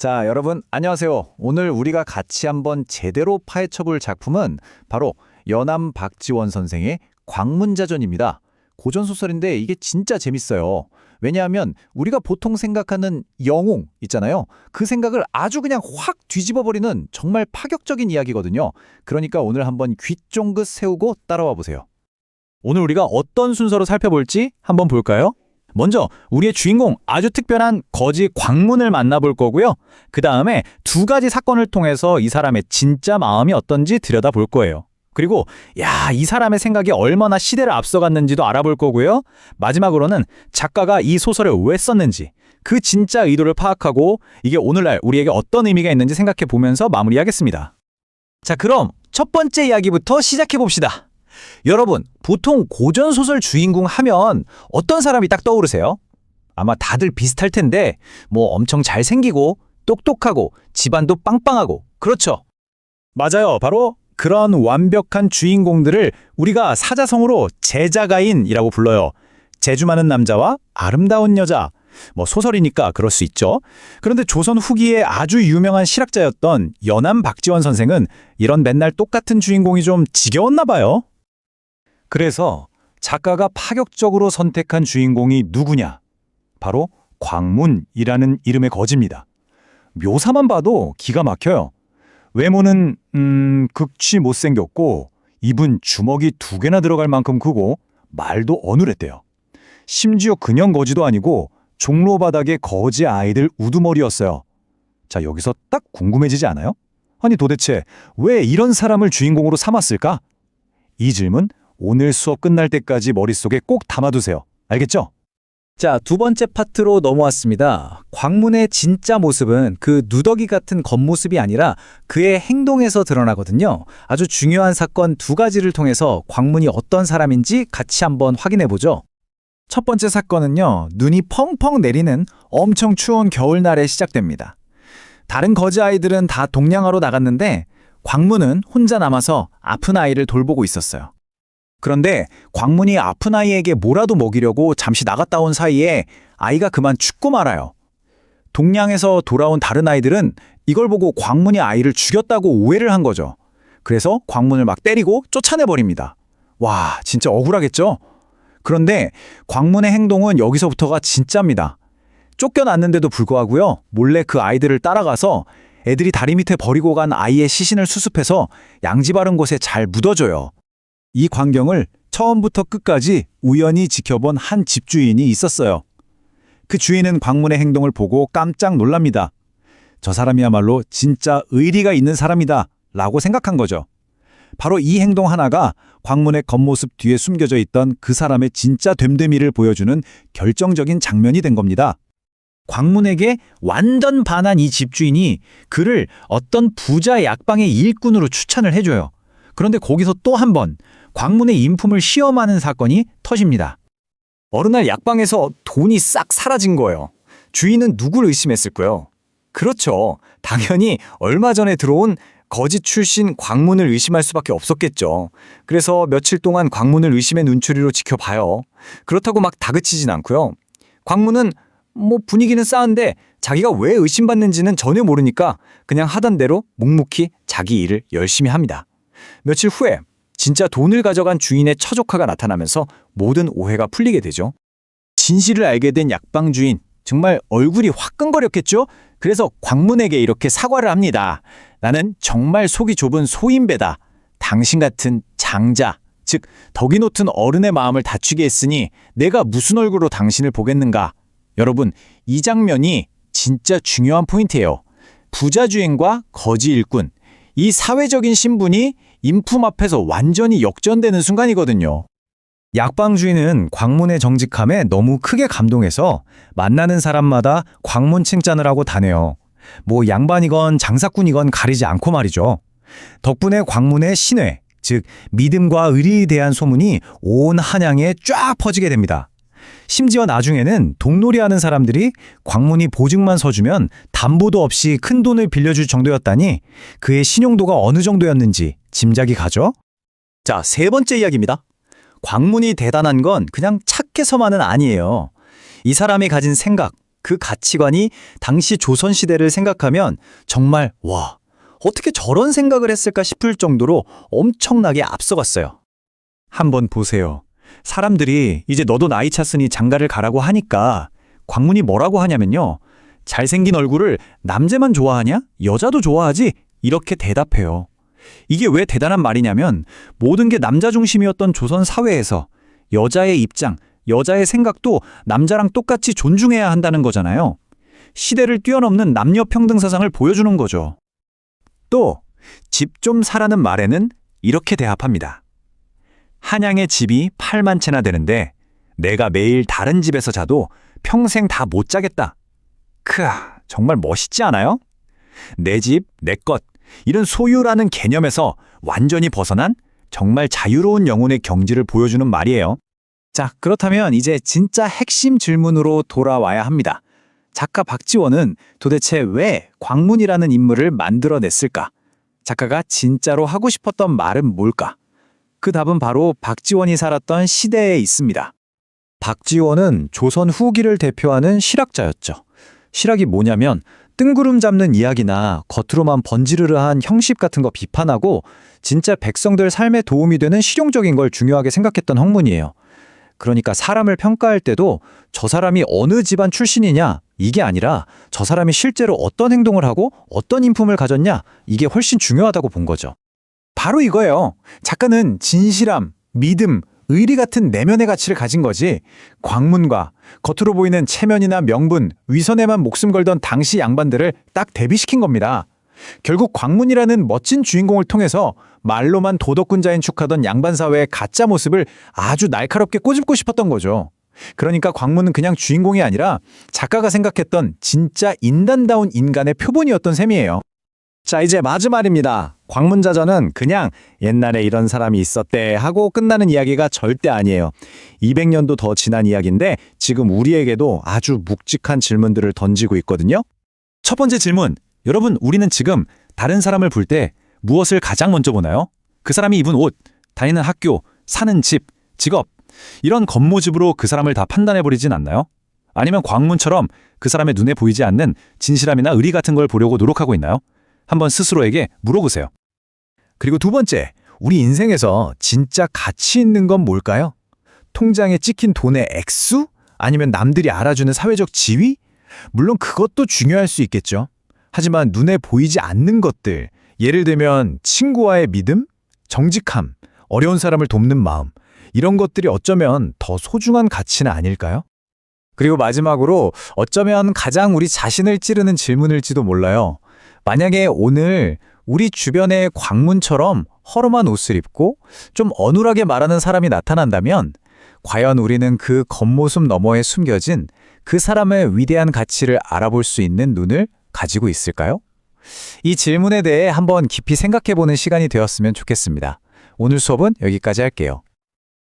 자, 여러분 안녕하세요. 오늘 우리가 같이 한번 제대로 파헤쳐볼 작품은 바로 연암 박지원 선생의 광문자전입니다. 고전소설인데 이게 진짜 재밌어요. 왜냐하면 우리가 보통 생각하는 영웅 있잖아요. 그 생각을 아주 그냥 확 뒤집어버리는 정말 파격적인 이야기거든요. 그러니까 오늘 한번 귀 쫑긋 세우고 따라와 보세요. 오늘 우리가 어떤 순서로 살펴볼지 한번 볼까요? 먼저 우리의 주인공 아주 특별한 거지 광문을 만나볼 거고요. 그 다음에 두 가지 사건을 통해서 이 사람의 진짜 마음이 어떤지 들여다볼 거예요. 그리고 이 사람의 생각이 얼마나 시대를 앞서갔는지도 알아볼 거고요. 마지막으로는 작가가 이 소설을 왜 썼는지, 그 진짜 의도를 파악하고 이게 오늘날 우리에게 어떤 의미가 있는지 생각해 보면서 마무리하겠습니다. 자, 그럼 첫 번째 이야기부터 시작해 봅시다. 여러분, 보통 고전소설 주인공 하면 어떤 사람이 딱 떠오르세요? 아마 다들 비슷할 텐데 엄청 잘생기고 똑똑하고 집안도 빵빵하고, 그렇죠? 맞아요. 바로 그런 완벽한 주인공들을 우리가 사자성어로 제자가인이라고 불러요. 재주 많은 남자와 아름다운 여자. 소설이니까 그럴 수 있죠. 그런데 조선 후기에 아주 유명한 실학자였던 연암 박지원 선생은 이런 맨날 똑같은 주인공이 좀 지겨웠나 봐요. 그래서 작가가 파격적으로 선택한 주인공이 누구냐? 바로 광문이라는 이름의 거지입니다. 묘사만 봐도 기가 막혀요. 외모는 극치 못생겼고 입은 주먹이 2개나 들어갈 만큼 크고 말도 어눌했대요. 심지어 그냥 거지도 아니고 종로 바닥의 거지 아이들 우두머리였어요. 자, 여기서 딱 궁금해지지 않아요? 아니 도대체 왜 이런 사람을 주인공으로 삼았을까? 이 질문 오늘 수업 끝날 때까지 머릿속에 꼭 담아두세요. 알겠죠? 자, 두 번째 파트로 넘어왔습니다. 광문의 진짜 모습은 그 누더기 같은 겉모습이 아니라 그의 행동에서 드러나거든요. 아주 중요한 사건 2가지를 통해서 광문이 어떤 사람인지 같이 한번 확인해보죠. 첫 번째 사건은요, 눈이 펑펑 내리는 엄청 추운 겨울날에 시작됩니다. 다른 거지 아이들은 다 동냥하러 나갔는데 광문은 혼자 남아서 아픈 아이를 돌보고 있었어요. 그런데 광문이 아픈 아이에게 뭐라도 먹이려고 잠시 나갔다 온 사이에 아이가 그만 죽고 말아요. 동냥에서 돌아온 다른 아이들은 이걸 보고 광문이 아이를 죽였다고 오해를 한 거죠. 그래서 광문을 막 때리고 쫓아내버립니다. 와, 진짜 억울하겠죠? 그런데 광문의 행동은 여기서부터가 진짜입니다. 쫓겨났는데도 불구하고요, 몰래 그 아이들을 따라가서 애들이 다리 밑에 버리고 간 아이의 시신을 수습해서 양지 바른 곳에 잘 묻어줘요. 이 광경을 처음부터 끝까지 우연히 지켜본 한 집주인이 있었어요. 그 주인은 광문의 행동을 보고 깜짝 놀랍니다. 저 사람이야말로 진짜 의리가 있는 사람이다 라고 생각한 거죠. 바로 이 행동 하나가 광문의 겉모습 뒤에 숨겨져 있던 그 사람의 진짜 됨됨이를 보여주는 결정적인 장면이 된 겁니다. 광문에게 완전 반한 이 집주인이 그를 어떤 부자 약방의 일꾼으로 추천을 해줘요. 그런데 거기서 또 한 번 광문의 인품을 시험하는 사건이 터집니다. 어느 날 약방에서 돈이 싹 사라진 거예요. 주인은 누굴 의심했을까요? 그렇죠. 당연히 얼마 전에 들어온 거지 출신 광문을 의심할 수밖에 없었겠죠. 그래서 며칠 동안 광문을 의심의 눈초리로 지켜봐요. 그렇다고 막 다그치진 않고요. 광문은 분위기는 싸운데 자기가 왜 의심받는지는 전혀 모르니까 그냥 하던 대로 묵묵히 자기 일을 열심히 합니다. 며칠 후에 진짜 돈을 가져간 주인의 처조카가 나타나면서 모든 오해가 풀리게 되죠. 진실을 알게 된 약방 주인, 정말 얼굴이 화끈거렸겠죠? 그래서 광문에게 이렇게 사과를 합니다. 나는 정말 속이 좁은 소인배다. 당신 같은 장자, 즉 덕이 놓튼 어른의 마음을 다치게 했으니 내가 무슨 얼굴로 당신을 보겠는가. 여러분, 이 장면이 진짜 중요한 포인트예요. 부자 주인과 거지 일꾼, 이 사회적인 신분이 인품 앞에서 완전히 역전되는 순간이거든요. 약방 주인은 광문의 정직함에 너무 크게 감동해서 만나는 사람마다 광문 칭찬을 하고 다녀요. 양반이건 장사꾼이건 가리지 않고 말이죠. 덕분에 광문의 신뢰, 즉 믿음과 의리에 대한 소문이 온 한양에 쫙 퍼지게 됩니다. 심지어 나중에는 동놀이하는 사람들이 광문이 보증만 서주면 담보도 없이 큰 돈을 빌려줄 정도였다니 그의 신용도가 어느 정도였는지 짐작이 가죠? 자, 세 번째 이야기입니다. 광문이 대단한 건 그냥 착해서만은 아니에요. 이 사람이 가진 생각, 그 가치관이 당시 조선시대를 생각하면 정말 와, 어떻게 저런 생각을 했을까 싶을 정도로 엄청나게 앞서갔어요. 한번 보세요. 사람들이 이제 너도 나이 찼으니 장가를 가라고 하니까 광문이 뭐라고 하냐면요. 잘생긴 얼굴을 남자만 좋아하냐? 여자도 좋아하지? 이렇게 대답해요. 이게 왜 대단한 말이냐면 모든 게 남자 중심이었던 조선 사회에서 여자의 입장, 여자의 생각도 남자랑 똑같이 존중해야 한다는 거잖아요. 시대를 뛰어넘는 남녀 평등 사상을 보여주는 거죠. 또 집 좀 사라는 말에는 이렇게 대합합니다. 한양의 집이 8만 채나 되는데 내가 매일 다른 집에서 자도 평생 다 못 자겠다. 크아, 정말 멋있지 않아요? 내 집, 내 것, 이런 소유라는 개념에서 완전히 벗어난 정말 자유로운 영혼의 경지를 보여주는 말이에요. 자, 그렇다면 이제 진짜 핵심 질문으로 돌아와야 합니다. 작가 박지원은 도대체 왜 광문이라는 인물을 만들어냈을까? 작가가 진짜로 하고 싶었던 말은 뭘까? 그 답은 바로 박지원이 살았던 시대에 있습니다. 박지원은 조선 후기를 대표하는 실학자였죠. 실학이 뭐냐면 뜬구름 잡는 이야기나 겉으로만 번지르르한 형식 같은 거 비판하고 진짜 백성들 삶에 도움이 되는 실용적인 걸 중요하게 생각했던 학문이에요. 그러니까 사람을 평가할 때도 저 사람이 어느 집안 출신이냐 이게 아니라 저 사람이 실제로 어떤 행동을 하고 어떤 인품을 가졌냐 이게 훨씬 중요하다고 본 거죠. 바로 이거예요. 작가는 진실함, 믿음, 의리 같은 내면의 가치를 가진 거지 광문과 겉으로 보이는 체면이나 명분, 위선에만 목숨 걸던 당시 양반들을 딱 대비시킨 겁니다. 결국 광문이라는 멋진 주인공을 통해서 말로만 도덕군자인 척하던 양반 사회의 가짜 모습을 아주 날카롭게 꼬집고 싶었던 거죠. 그러니까 광문은 그냥 주인공이 아니라 작가가 생각했던 진짜 인간다운 인간의 표본이었던 셈이에요. 자, 이제 마지막입니다. 광문자전은 그냥 옛날에 이런 사람이 있었대 하고 끝나는 이야기가 절대 아니에요. 200년도 더 지난 이야기인데 지금 우리에게도 아주 묵직한 질문들을 던지고 있거든요. 첫 번째 질문. 여러분, 우리는 지금 다른 사람을 볼 때 무엇을 가장 먼저 보나요? 그 사람이 입은 옷, 다니는 학교, 사는 집, 직업. 이런 겉모습으로 그 사람을 다 판단해버리진 않나요? 아니면 광문처럼 그 사람의 눈에 보이지 않는 진실함이나 의리 같은 걸 보려고 노력하고 있나요? 한번 스스로에게 물어보세요. 그리고 두 번째, 우리 인생에서 진짜 가치 있는 건 뭘까요? 통장에 찍힌 돈의 액수? 아니면 남들이 알아주는 사회적 지위? 물론 그것도 중요할 수 있겠죠. 하지만 눈에 보이지 않는 것들, 예를 들면 친구와의 믿음, 정직함, 어려운 사람을 돕는 마음, 이런 것들이 어쩌면 더 소중한 가치는 아닐까요? 그리고 마지막으로 어쩌면 가장 우리 자신을 찌르는 질문일지도 몰라요. 만약에 오늘 우리 주변에 광문처럼 허름한 옷을 입고 좀 어눌하게 말하는 사람이 나타난다면 과연 우리는 그 겉모습 너머에 숨겨진 그 사람의 위대한 가치를 알아볼 수 있는 눈을 가지고 있을까요? 이 질문에 대해 한번 깊이 생각해보는 시간이 되었으면 좋겠습니다. 오늘 수업은 여기까지 할게요.